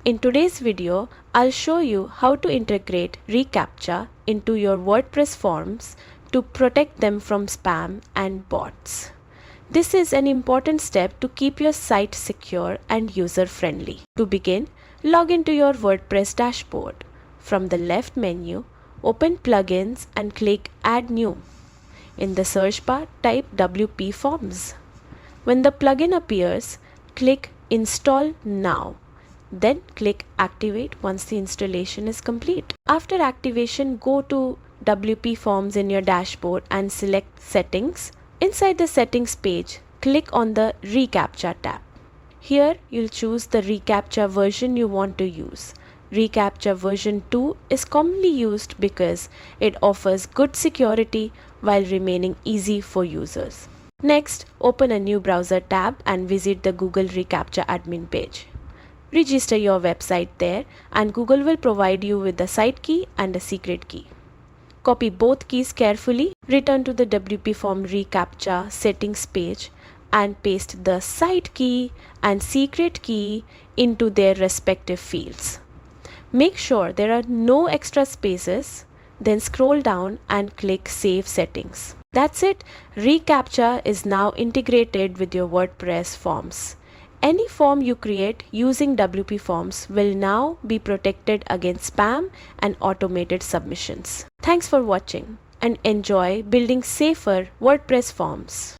In today's video, I'll show you how to integrate reCAPTCHA into your WordPress forms to protect them from spam and bots. This is an important step to keep your site secure and user-friendly. To begin, log into your WordPress dashboard. From the left menu, open Plugins and click Add New. In the search bar, type WP Forms. When the plugin appears, click Install Now. Then click Activate once the installation is complete. After activation, go to WP Forms in your dashboard and select Settings. Inside the Settings page, click on the reCAPTCHA tab. Here, you'll choose the reCAPTCHA version you want to use. reCAPTCHA version 2 is commonly used because it offers good security while remaining easy for users. Next, open a new browser tab and visit the Google reCAPTCHA admin page. Register your website there and Google will provide you with the site key and a secret key. Copy both keys carefully, return to the WP Form reCAPTCHA settings page and paste the site key and secret key into their respective fields. Make sure there are no extra spaces, then scroll down and click Save Settings. That's it, reCAPTCHA is now integrated with your WordPress forms. Any form you create using WP Forms will now be protected against spam and automated submissions. Thanks for watching and enjoy building safer WordPress forms.